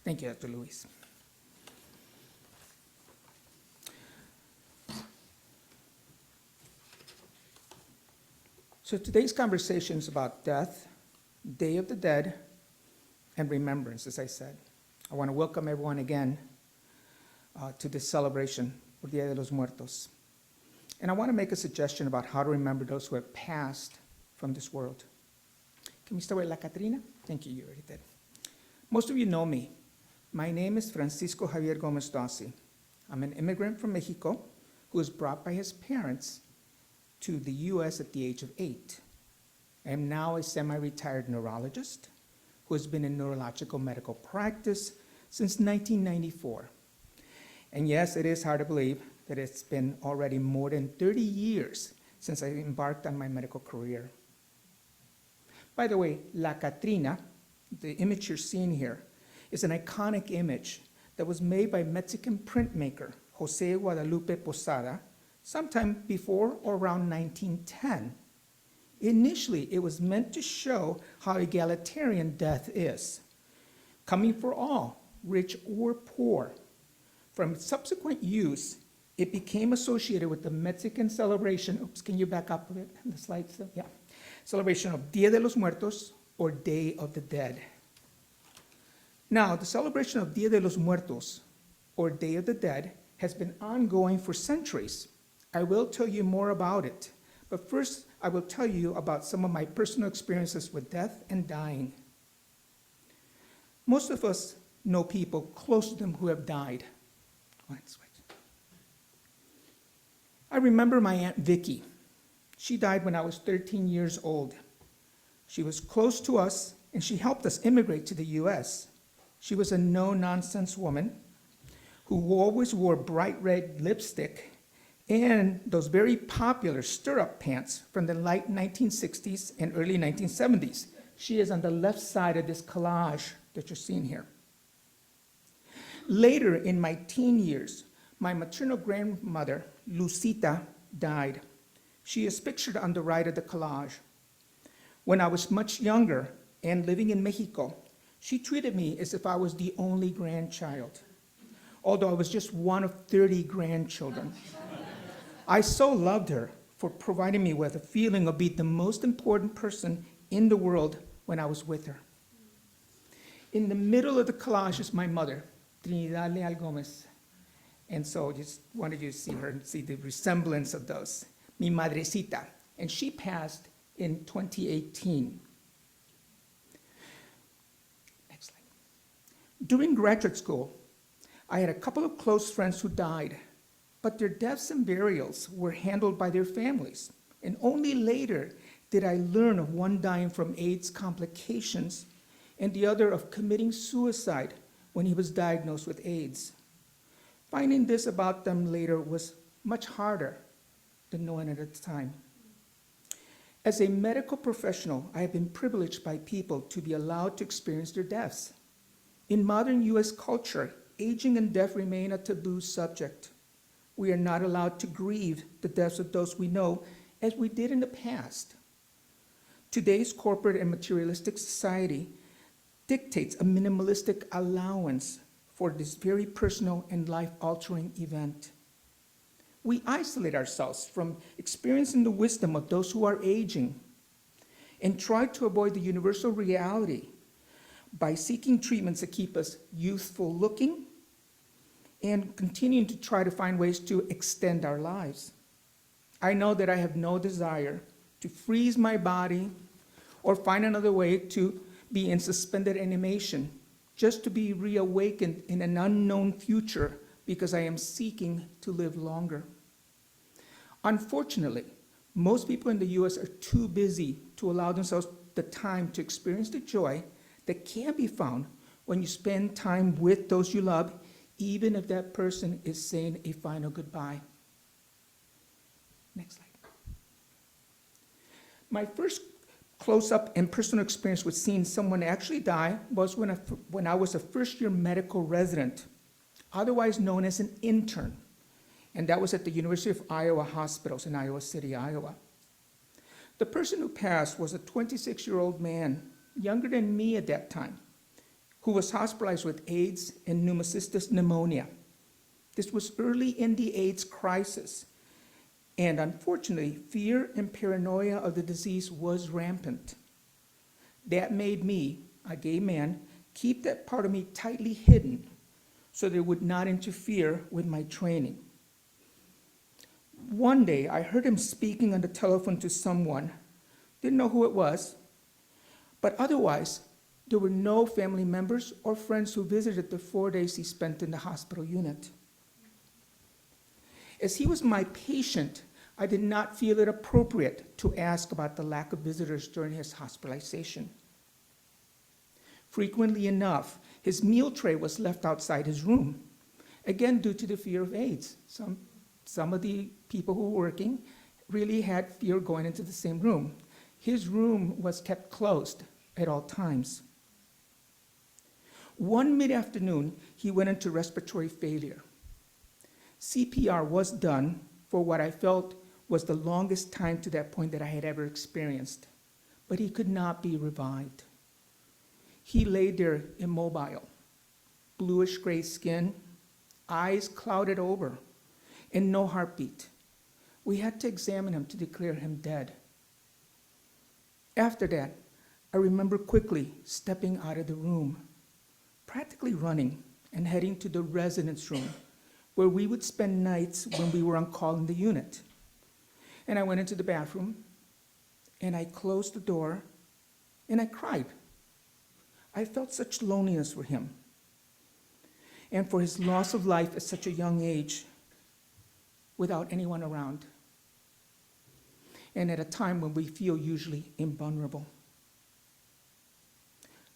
Thank you, Dr. Luis. So today's conversation is about death, Day of the Dead, and remembrance, as I said. I want to welcome everyone again to this celebration of Dia de los Muertos. And I want to make a suggestion about how to remember those who have passed from this world. Can we start with La Catrina? Thank you, you already did. Most of you know me. My name is Francisco Javier Gomez-Dossi. I'm an immigrant from Mexico who was brought by his parents to the US at the age of 8. I am now a semi-retired neurologist who has been in neurological medical practice since 1994. And yes, it is hard to believe that it's been already more than 30 years since I embarked on my medical career. By the way, La Catrina, the image you're seeing here, is an iconic image that was made by Mexican printmaker Jose Guadalupe Posada sometime before or around 1910. Initially, it was meant to show how egalitarian death is, coming for all, rich or poor. From subsequent use, it became associated with the Mexican celebration, oops, can you back up a bit, the slides, yeah. Celebration of Dia de los Muertos, or Day of the Dead. Now, the celebration of Dia de los Muertos, or Day of the Dead, has been ongoing for centuries. I will tell you more about it, but first I will tell you about some of my personal experiences with death and dying. Most of us know people close to them who have died. Go ahead, switch. I remember my Aunt Vicky. She died when I was 13 years old. She was close to us, and she helped us immigrate to the US. She was a no-nonsense woman who always wore bright red lipstick and those very popular stirrup pants from the late 1960s and early 1970s. She is on the left side of this collage that you're seeing here. Later in my teen years, my maternal grandmother, Lucita, died. She is pictured on the right of the collage. When I was much younger and living in Mexico, she treated me as if I was the only grandchild, although I was just one of 30 grandchildren. I so loved her for providing me with a feeling of being the most important person in the world when I was with her. In the middle of the collage is my mother, Trinidad Leal Gomez. And so just wanted you to see her and see the resemblance of those. Mi madrecita. And she passed in 2018. Next slide. During graduate school, I had a couple of close friends who died, but their deaths and burials were handled by their families. And only later did I learn of one dying from AIDS complications and the other of committing suicide when he was diagnosed with AIDS. Finding this about them later was much harder than knowing it at the time. As a medical professional, I have been privileged by people to be allowed to experience their deaths. In modern US culture, aging and death remain a taboo subject. We are not allowed to grieve the deaths of those we know as we did in the past. Today's corporate and materialistic society dictates a minimalistic allowance for this very personal and life-altering event. We isolate ourselves from experiencing the wisdom of those who are aging and try to avoid the universal reality by seeking treatments that keep us youthful looking and continuing to try to find ways to extend our lives. I know that I have no desire to freeze my body or find another way to be in suspended animation, just to be reawakened in an unknown future because I am seeking to live longer. Unfortunately, most people in the US are too busy to allow themselves the time to experience the joy that can be found when you spend time with those you love, even if that person is saying a final goodbye. Next slide. My first close-up and personal experience with seeing someone actually die was when I was a first-year medical resident, otherwise known as an intern, and that was at the University of Iowa Hospitals in Iowa City, Iowa. The person who passed was a 26-year-old man, younger than me at that time, who was hospitalized with AIDS and pneumocystis pneumonia. This was early in the AIDS crisis, and unfortunately, fear and paranoia of the disease was rampant. That made me, a gay man, keep that part of me tightly hidden so that it would not interfere with my training. One day, I heard him speaking on the telephone to someone. Didn't know who it was, but otherwise, there were no family members or friends who visited the 4 days he spent in the hospital unit. As he was my patient, I did not feel it appropriate to ask about the lack of visitors during his hospitalization. Frequently enough, his meal tray was left outside his room, again due to the fear of AIDS. Some of the people who were working really had fear going into the same room. His room was kept closed at all times. One mid-afternoon, he went into respiratory failure. CPR was done for what I felt was the longest time to that point that I had ever experienced, but he could not be revived. He lay there immobile, bluish-gray skin, eyes clouded over, and no heartbeat. We had to examine him to declare him dead. After that, I remember quickly stepping out of the room, practically running and heading to the residence room, where we would spend nights when we were on call in the unit. And I went into the bathroom, and I closed the door, and I cried. I felt such loneliness for him, and for his loss of life at such a young age, without anyone around, and at a time when we feel usually invulnerable.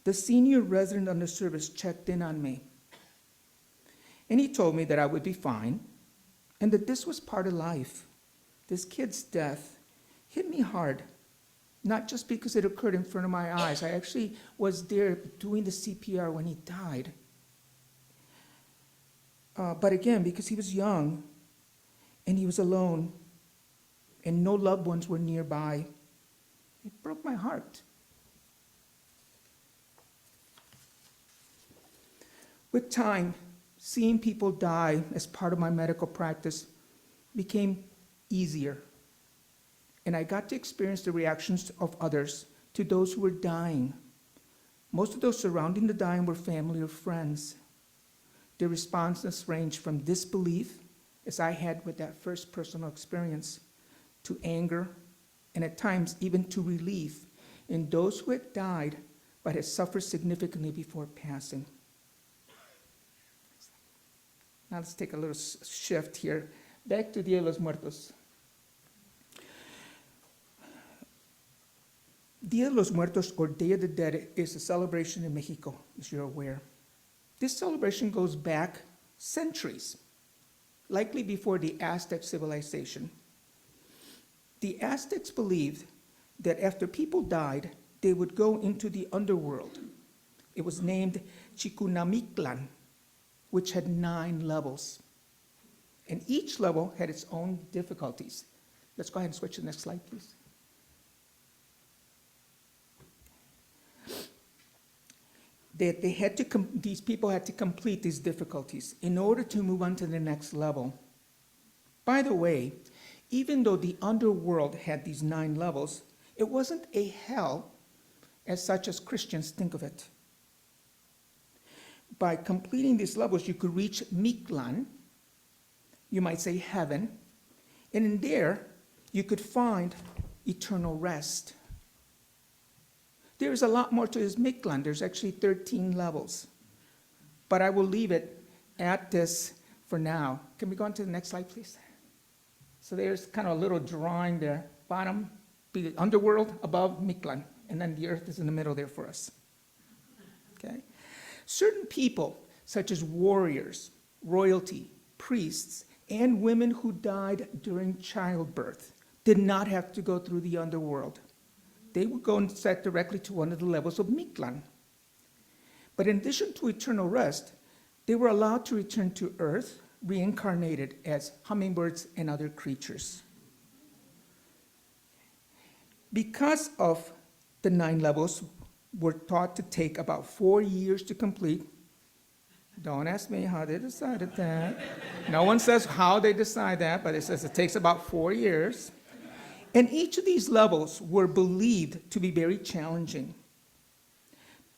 The senior resident on the service checked in on me, and he told me that I would be fine, and that this was part of life. This kid's death hit me hard, not just because it occurred in front of my eyes. I actually was there doing the CPR when he died. But again, because he was young, and he was alone, and no loved ones were nearby, it broke my heart. With time, seeing people die as part of my medical practice became easier, and I got to experience the reactions of others to those who were dying. Most of those surrounding the dying were family or friends. Their responses ranged from disbelief, as I had with that first personal experience, to anger, and at times even to relief in those who had died but had suffered significantly before passing. Now let's take a little shift here. Back to Dia de los Muertos. Dia de los Muertos, or Day of the Dead, is a celebration in Mexico, as you're aware. This celebration goes back centuries, likely before the Aztec civilization. The Aztecs believed that after people died, they would go into the underworld. It was named Chikunamictlan, which had 9 levels. And each level had its own difficulties. Let's go ahead and switch to the next slide, please. These people had to complete these difficulties in order to move on to the next level. By the way, even though the underworld had these 9 levels, it wasn't a hell as such as Christians think of it. By completing these levels, you could reach Mictlan, you might say heaven, and in there, you could find eternal rest. There's a lot more to this Mictlan. There's actually 13 levels. But I will leave it at this for now. Can we go on to the next slide, please? So there's kind of a little drawing there. Bottom, be the underworld, above Mictlan, and then the earth is in the middle there for us. Okay? Certain people, such as warriors, royalty, priests, and women who died during childbirth, did not have to go through the underworld. They would go and set directly to one of the levels of Mictlan. But in addition to eternal rest, they were allowed to return to earth, reincarnated as hummingbirds and other creatures. Because of the 9 levels, were thought to take about 4 years to complete. Don't ask me how they decided that. No one says how they decide that, but it says it takes about 4 years. And each of these levels were believed to be very challenging.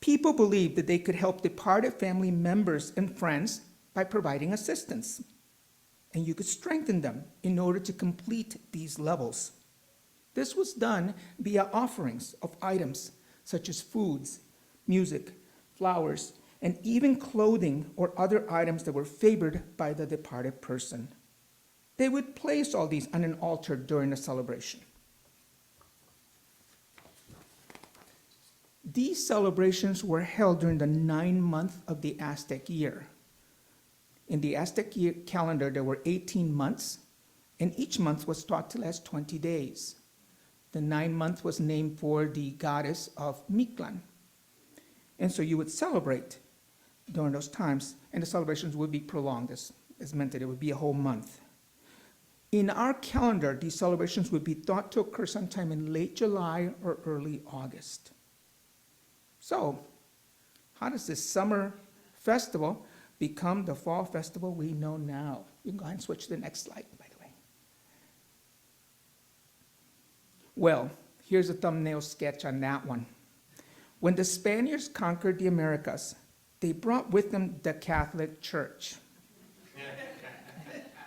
People believed that they could help departed family members and friends by providing assistance. And you could strengthen them in order to complete these levels. This was done via offerings of items such as foods, music, flowers, and even clothing or other items that were favored by the departed person. They would place all these on an altar during the celebration. These celebrations were held during the 9th month of the Aztec year. In the Aztec year calendar, there were 18 months, and each month was thought to last 20 days. The 9th month was named for the goddess of Mictlan. And so you would celebrate during those times, and the celebrations would be prolonged, as meant that it would be a whole month. In our calendar, these celebrations would be thought to occur sometime in late July or early August. So, how does this summer festival become the fall festival we know now? You can go ahead and switch to the next slide, by the way. Well, here's a thumbnail sketch on that one. When the Spaniards conquered the Americas, they brought with them the Catholic Church.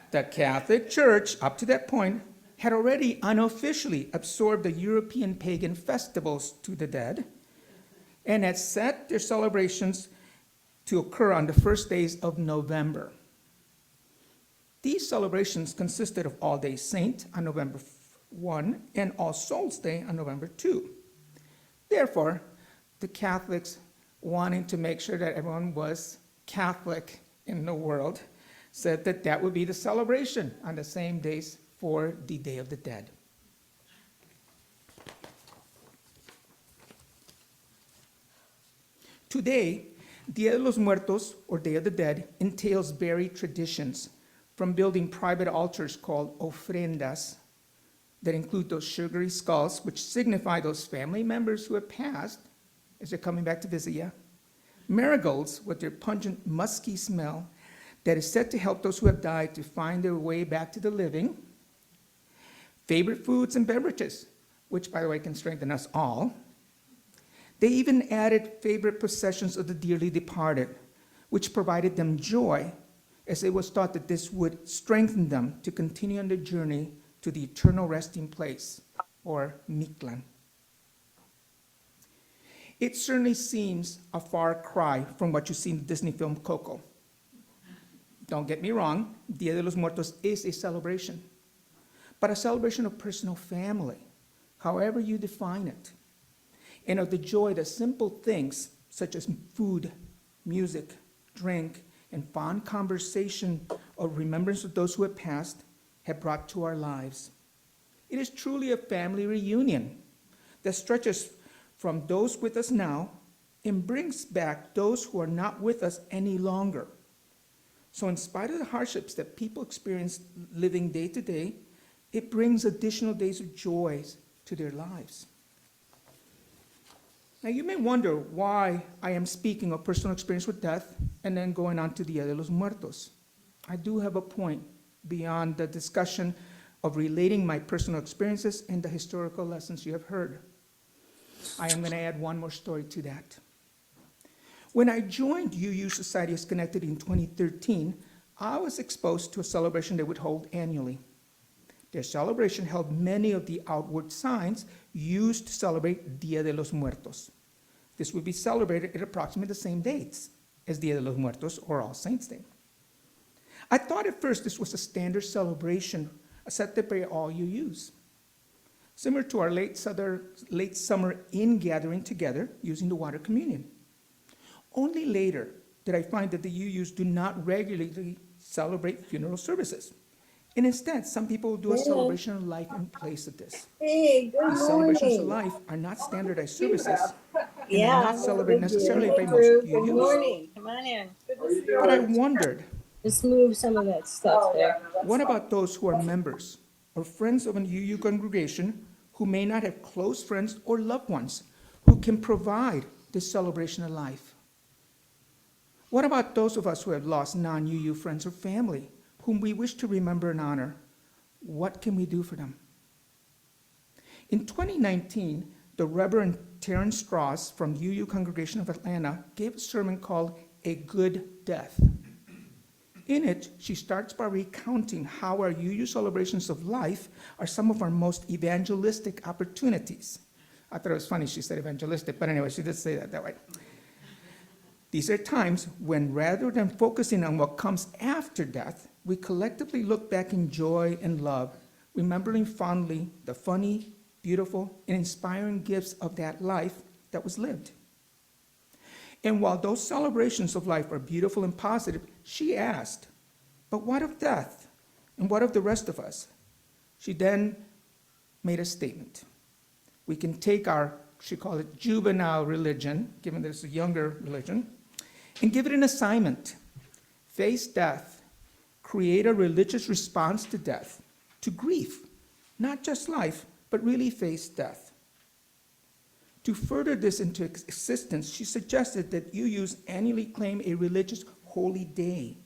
The Catholic Church, up to that point, had already unofficially absorbed the European pagan festivals to the dead and had set their celebrations to occur on the first days of November. These celebrations consisted of All Day Saint on November 1 and All Souls Day on November 2. Therefore, the Catholics, wanting to make sure that everyone was Catholic in the world, said that that would be the celebration on the same days for the Day of the Dead. Today, Dia de los Muertos, or Day of the Dead, entails varied traditions, from building private altars called ofrendas that include those sugary skulls, which signify those family members who have passed as they're coming back to visit you, marigolds with their pungent, musky smell that is said to help those who have died to find their way back to the living, favorite foods and beverages, which, by the way, can strengthen us all. They even added favorite possessions of the dearly departed, which provided them joy, as it was thought that this would strengthen them to continue on their journey to the eternal resting place, or Mictlan. It certainly seems a far cry from what you see in the Disney film Coco. Don't get me wrong, Dia de los Muertos is a celebration, but a celebration of personal family, however you define it, and of the joy that simple things such as food, music, drink, and fond conversation or remembrance of those who have passed have brought to our lives. It is truly a family reunion that stretches from those with us now and brings back those who are not with us any longer. So in spite of the hardships that people experience living day to day, it brings additional days of joys to their lives. Now you may wonder why I am speaking of personal experience with death and then going on to Dia de los Muertos. I do have a point beyond the discussion of relating my personal experiences and the historical lessons you have heard. I am going to add one more story to that. When I joined UU Society of Schenectady in 2013, I was exposed to a celebration they would hold annually. Their celebration held many of the outward signs used to celebrate Dia de los Muertos. This would be celebrated at approximately the same dates as Dia de los Muertos or All Saints' Day. I thought at first this was a standard celebration accepted by all UUs, similar to our late summer in-gathering together using the water communion. Only later did I find that the UUs do not regularly celebrate funeral services. And instead, some people do a celebration of life in place of this. Hey, good These celebrations of morning. life are not standardized services and are Yeah, not celebrated necessarily hey, by most Drew, good UUs. morning. Come on in. But I wondered, Just move some of that stuff there. what about those who are members or friends of an UU congregation who may not have close friends or loved ones who can provide this celebration of life? What about those of us who have lost non-UU friends or family whom we wish to remember and honor? What can we do for them? In 2019, the Reverend Terrence Strauss from UU Congregation of Atlanta gave a sermon called A Good Death. In it, she starts by recounting how our UU celebrations of life are some of our most evangelistic opportunities. I thought it was funny she said evangelistic, but anyway, she did say that way. These are times when, rather than focusing on what comes after death, we collectively look back in joy and love, remembering fondly the funny, beautiful, and inspiring gifts of that life that was lived. And while those celebrations of life are beautiful and positive, she asked, but what of death? And what of the rest of us? She then made a statement. We can take our, she called it juvenile religion, given that it's a younger religion, and give it an assignment. Face death. Create a religious response to death, to grief, not just life, but really face death. To further this into existence, she suggested that UUs annually claim a religious holy day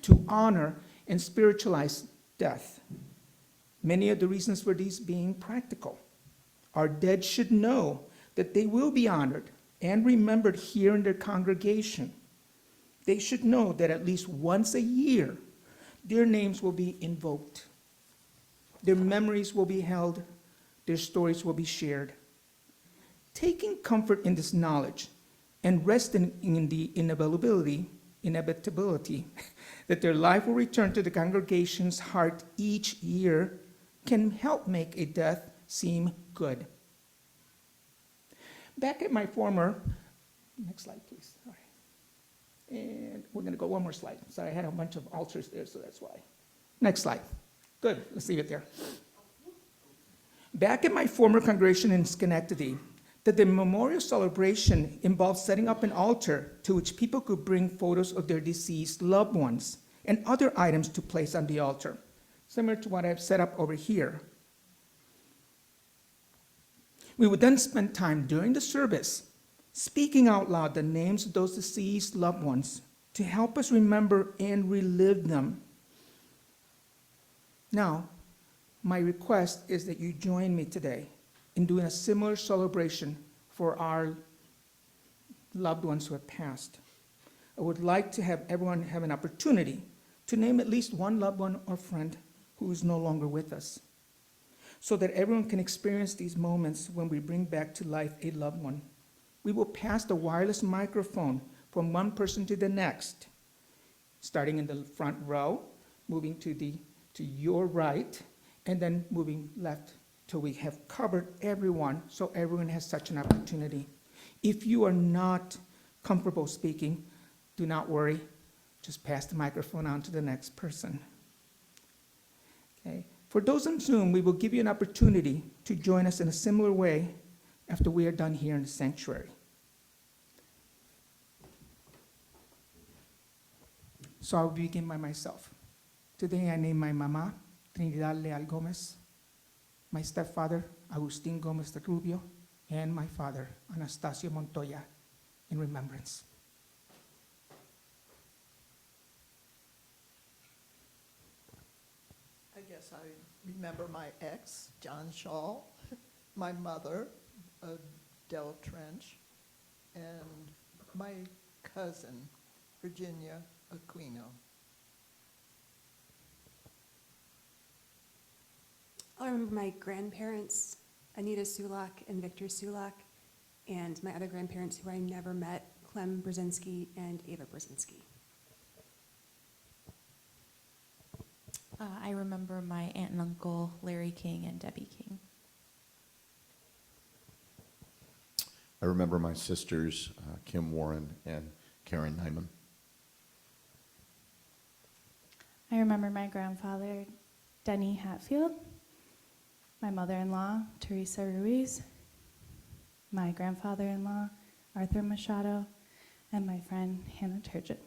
to honor and spiritualize death. Many of the reasons for these being practical. Our dead should know that they will be honored and remembered here in their congregation. They should know that at least once a year, their names will be invoked. Their memories will be held. Their stories will be shared. Taking comfort in this knowledge and resting in the inevitability that their life will return to the congregation's heart each year can help make a death seem good. Back at my former, next slide, please. All right. And we're going to go one more slide. Sorry, I had a bunch of altars there, so that's why. Next slide. Good, let's leave it there. Back at my former congregation in Schenectady, that the memorial celebration involved setting up an altar to which people could bring photos of their deceased loved ones and other items to place on the altar, similar to what I've set up over here. We would then spend time during the service speaking out loud the names of those deceased loved ones to help us remember and relive them. Now, my request is that you join me today in doing a similar celebration for our loved ones who have passed. I would like to have everyone have an opportunity to name at least one loved one or friend who is no longer with us, so that everyone can experience these moments when we bring back to life a loved one. We will pass the wireless microphone from one person to the next, starting in the front row, moving to your right, and then moving left till we have covered everyone, so everyone has such an opportunity. If you are not comfortable speaking, do not worry. Just pass the microphone on to the next person. Okay. For those on Zoom, we will give you an opportunity to join us in a similar way after we are done here in the sanctuary. So I will begin by myself. Today I name my mama, Trinidad Leal Gomez, my stepfather, Agustin Gomez de Rubio, and my father, Anastasio Montoya, in remembrance. I guess I remember my ex, John Shaw, my mother, Del Trench, and my cousin, Virginia Aquino. I remember my grandparents, Anita Sulak and Victor Sulak, and my other grandparents who I never met, Clem Brzezinski and Ava Brzezinski. I remember my aunt and uncle, Larry King and Debbie King. I remember my sisters, Kim Warren and Karen Nyman. I remember my grandfather, Denny Hatfield, my mother-in-law, Teresa Ruiz, my grandfather-in-law, Arthur Machado, and my friend, Hannah Turgid.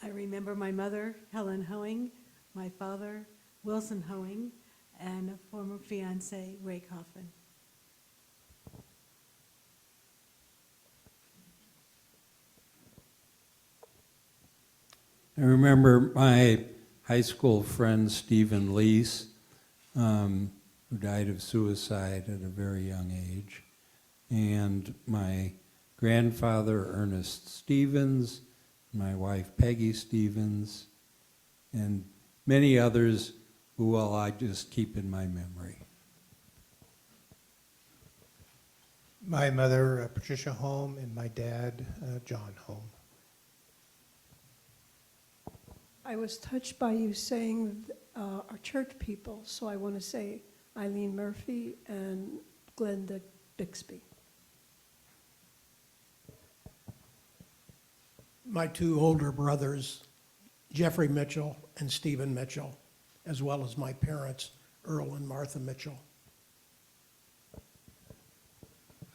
I remember my mother, Helen Hoeing, my father, Wilson Hoeing, and a former fiance, Ray Coffin. I remember my high school friend Stephen Lease, who died of suicide at a very young age, and my grandfather Ernest Stevens, my wife Peggy Stevens, and many others who I just keep in my memory. My mother, Patricia Home, and my dad, John Home. I was touched by you saying our church people, so I want to say Eileen Murphy and Glenda Bixby. My two older brothers, Jeffrey Mitchell and Stephen Mitchell, as well as my parents, Earl and Martha Mitchell.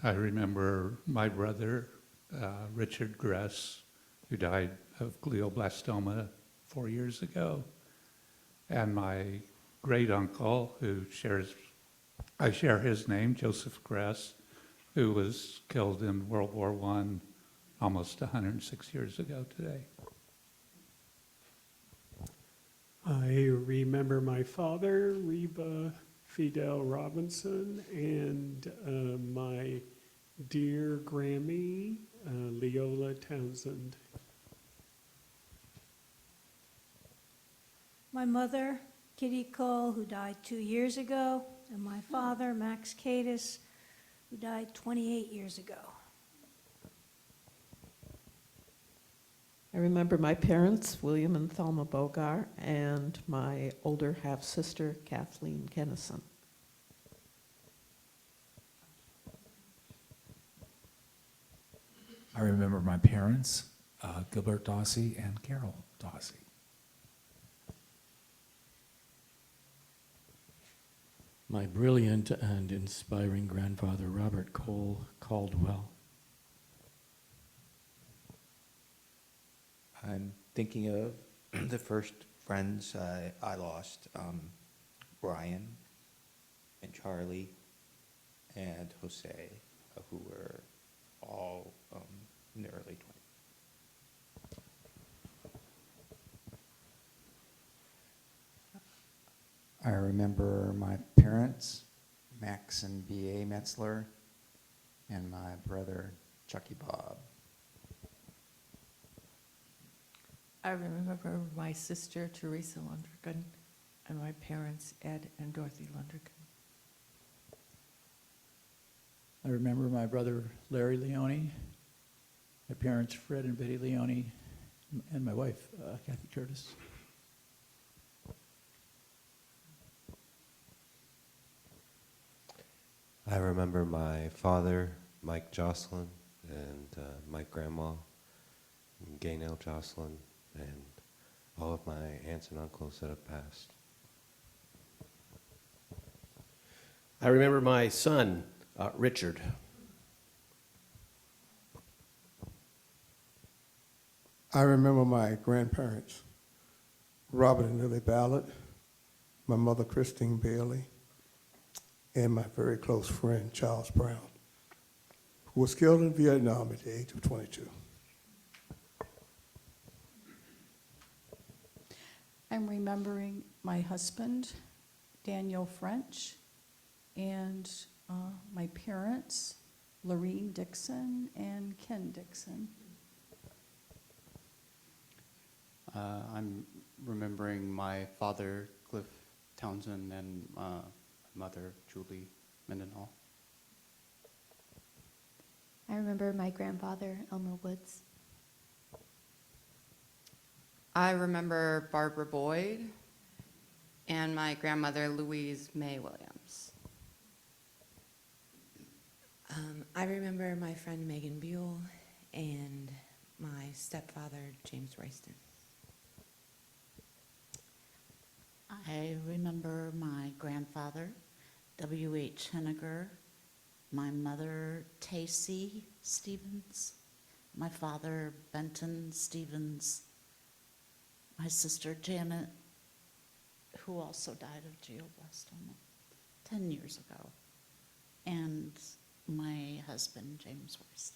I remember my brother, Richard Gress, who died of glioblastoma 4 years ago, and my great uncle, I share his name, Joseph Gress, who was killed in World War I almost 106 years ago today. I remember my father, Reba Fidel Robinson, and my dear Grammy, Leola Townsend. My mother, Kitty Cole, who died 2 years ago, and my father, Max Cadis, who died 28 years ago. I remember my parents, William and Thelma Bogar, and my older half-sister, Kathleen Kennison. I remember my parents, Gilbert Dossi and Carol Dossi. My brilliant and inspiring grandfather, Robert Cole Caldwell. I'm thinking of the first friends I lost, Brian and Charlie and Jose, who were all in the early 20s. I remember my parents, Max and B.A. Metzler, and my brother, Chucky Bob. I remember my sister, Teresa Lundergan, and my parents, Ed and Dorothy Lundergan. I remember my brother, Larry Leone, my parents, Fred and Betty Leone, and my wife, Kathy Curtis. I remember my father, Mike Jocelyn, and my grandma, Gaynell Jocelyn, and all of my aunts and uncles that have passed. I remember my son, Richard. I remember my grandparents, Robert and Lily Ballard, my mother, Christine Bailey, and my very close friend, Charles Brown, who was killed in Vietnam at the age of 22. I'm remembering my husband, Daniel French, and my parents, Lorene Dixon and Ken Dixon. I'm remembering my father, Cliff Townsend, and mother, Julie Mendenhall. I remember my grandfather, Elmer Woods. I remember Barbara Boyd and my grandmother, Louise May Williams. I remember my friend Megan Buell and my stepfather, James Royston. I remember my grandfather, W.H. Henniger, my mother, Tacy Stevens, my father, Benton Stevens, my sister, Janet, who also died of glioblastoma 10 years ago, and my husband, James Weiss.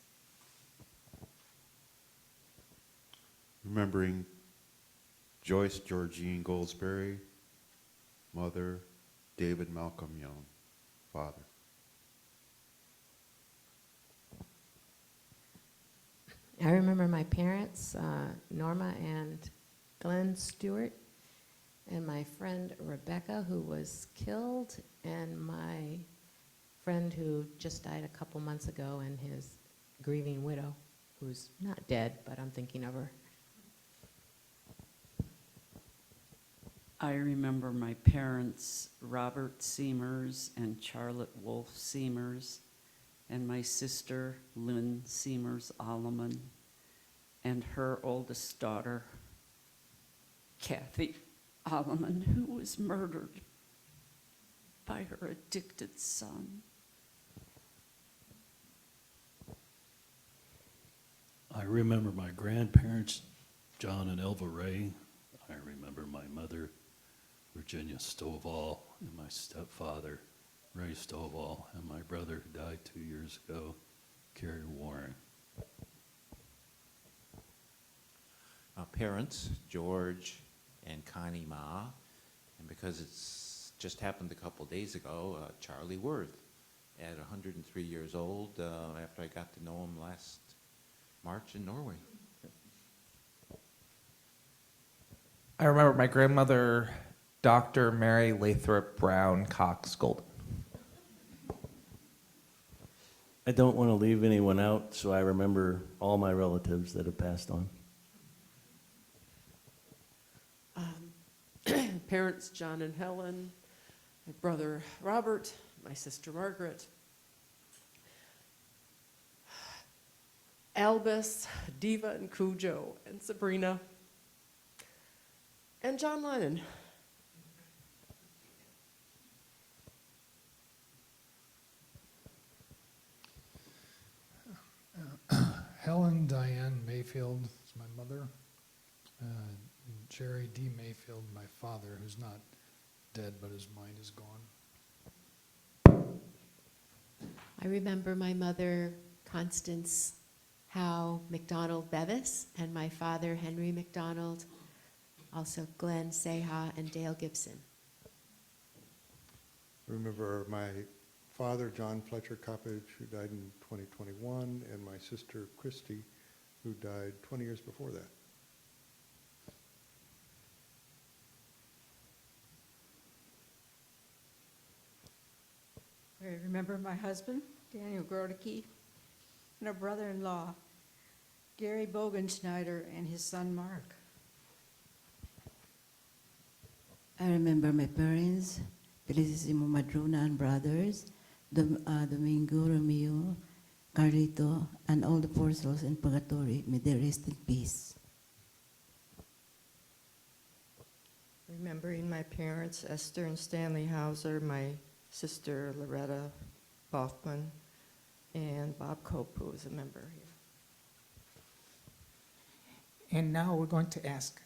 Remembering Joyce Georgine Goldsberry, mother, David Malcolm Young, father. I remember my parents, Norma and Glenn Stewart, and my friend Rebecca, who was killed, and my friend who just died a couple months ago, and his grieving widow, who's not dead, but I'm thinking of her. I remember my parents, Robert Seamers and Charlotte Wolf Seamers, and my sister, Lynn Seamers Alleman, and her oldest daughter, Kathy Alleman, who was murdered by her addicted son. I remember my grandparents, John and Elva Ray. I remember my mother, Virginia Stovall, and my stepfather, Ray Stovall, and my brother who died 2 years ago, Kerry Warren. Parents, George and Connie Ma, and because it's just happened a couple days ago, Charlie Worth at 103 years old after I got to know him last March in Norway. I remember my grandmother, Dr. Mary Lathrop Brown Cox Golden. I don't want to leave anyone out, so I remember all my relatives that have passed on. Parents, John and Helen, my brother Robert, my sister Margaret, Albus, Diva and Cujo, and Sabrina, and John Lennon. Helen Diane Mayfield is my mother. Jerry D. Mayfield, my father, who's not dead, but his mind is gone. I remember my mother, Constance Howe McDonald Bevis, and my father, Henry McDonald, also Glenn Seha and Dale Gibson. I remember my father, John Fletcher Coppage, who died in 2021, and my sister, Christy, who died 20 years before that. I remember my husband, Daniel Grodecki, and our brother-in-law, Gary Bogenschneider, and his son, Mark. I remember my parents, Felicissimo Madrona and brothers, Domingo, Romeo, Carlito, and all the poor souls in purgatory. May they rest in peace. Remembering my parents, Esther and Stanley Hauser, my sister Loretta Boffman, and Bob Cope, who is a member here. And now we're going to ask,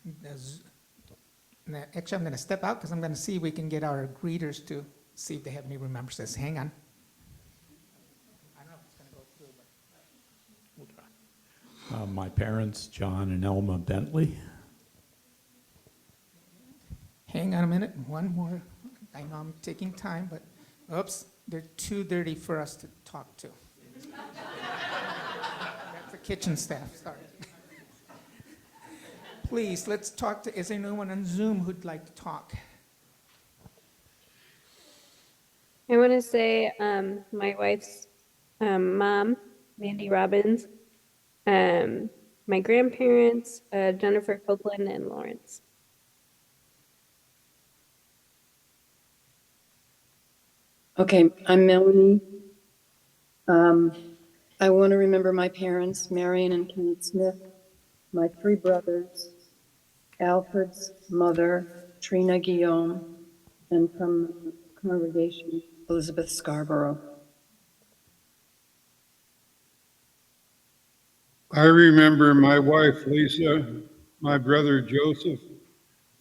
actually I'm going to step out because I'm going to see if we can get our greeters to see if they have any remembrances. Hang on. I don't know if it's going to go through, but we'll try. My parents, John and Elma Bentley. Hang on a minute, one more. I know I'm taking time, but oops, they're too dirty for us to talk to. That's the kitchen staff, sorry. Please, let's talk to, is there anyone on Zoom who'd like to talk? I want to say my wife's mom, Mandy Robbins, my grandparents, Jennifer Copeland and Lawrence. Okay, I'm Melanie. I want to remember my parents, Marion and Kenneth Smith, my three brothers, Alfred's mother, Trina Guillaume, and from the congregation, Elizabeth Scarborough. I remember my wife, Lisa, my brother, Joseph,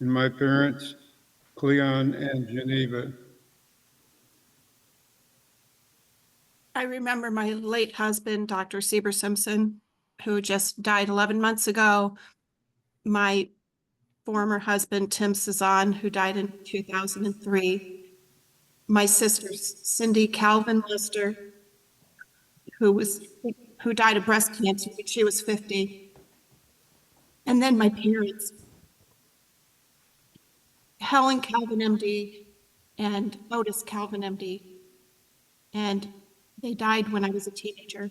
and my parents, Cleon, and Geneva. I remember my late husband, Dr. Sieber Simpson, who just died 11 months ago. My former husband, Tim Cezanne, who died in 2003. My sister, Cindy Calvin Lister, who died of breast cancer when she was 50. And then my parents, Helen Calvin, MD, and Otis Calvin, MD. And they died when I was a teenager.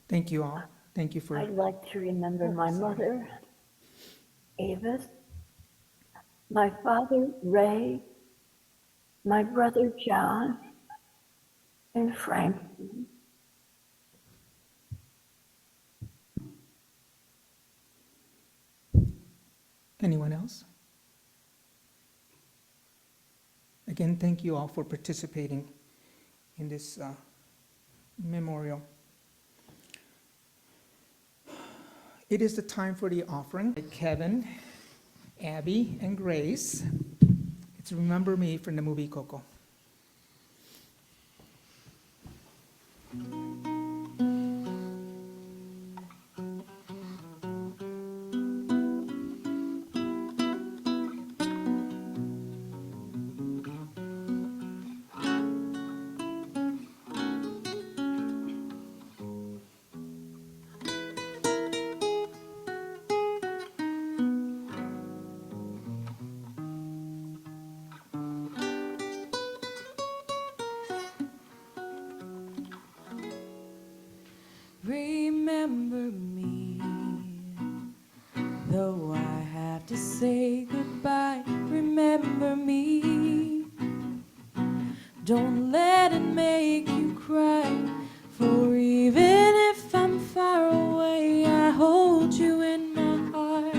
Thank you all. Thank you for. I'd like to remember my mother, Avis, my father, Ray, my brother, John, and Frank. Anyone else? Again, thank you all for participating in this memorial. It is the time for the offering. Kevin, Abby, and Grace. It's Remember Me from the movie Coco. Remember me, though I have to say goodbye. Remember me, don't let it make you cry. For even if I'm far away, I hold you in my heart.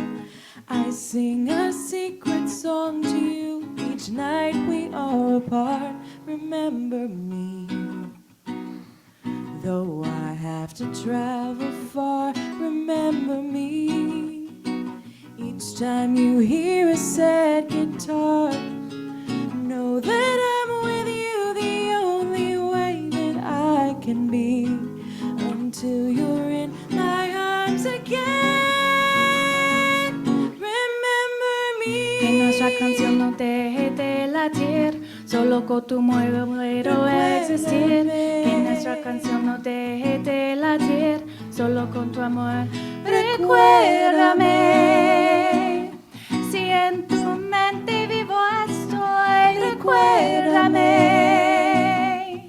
I sing a secret song to you each night we are apart. Remember me, though I have to travel far. Remember me, each time you hear a sad guitar. Know that I'm with you the only way that I can be, until you're in my arms again. Remember me. Que nuestra canción no deje de latir, solo con tu mueve puedo existir. Que nuestra canción no deje de latir, solo con tu amor. Recuérdame, si en tu mente vivo estoy. Recuérdame,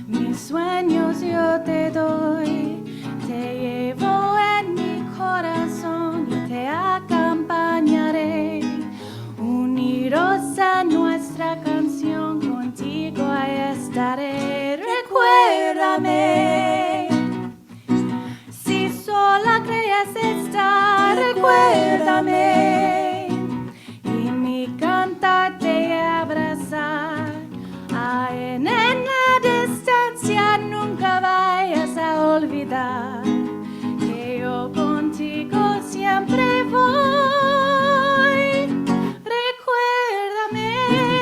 mis sueños yo te doy. Te llevo en mi corazón y te acompañaré. Unidos a nuestra canción, contigo ahí estaré. Recuérdame, si sola crees estar. Recuérdame, y mi cantar te abrazar. Ay, en la distancia nunca vayas a olvidar que yo contigo siempre voy. Recuérdame.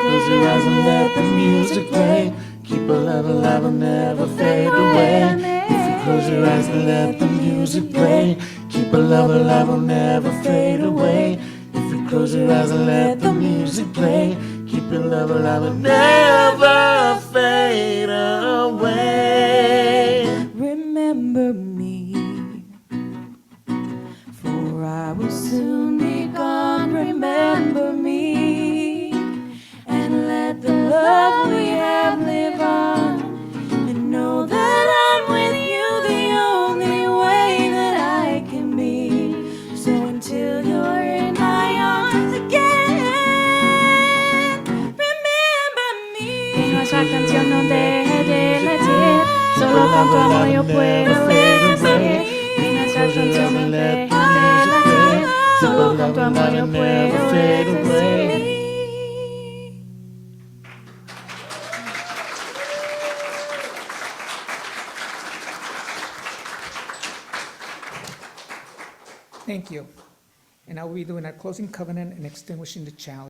Close your eyes and let the music play. Keep a love alive and never fade away. If you close your eyes and let the music play, keep a love alive and never fade away. If you close your eyes and let the music play, keep your love alive and never fade away. Remember me, for I will soon be gone. Remember me, and let the love we have live on. And know that I'm with you the only way that I can be. So until you're in my arms again, remember me. Que nuestra canción no deje de latir, solo con tu amor yo puedo existir. Que nuestra canción no deje de latir, solo con tu amor yo puedo existir. Thank you. And I will be doing our closing covenant and extinguishing the chalice.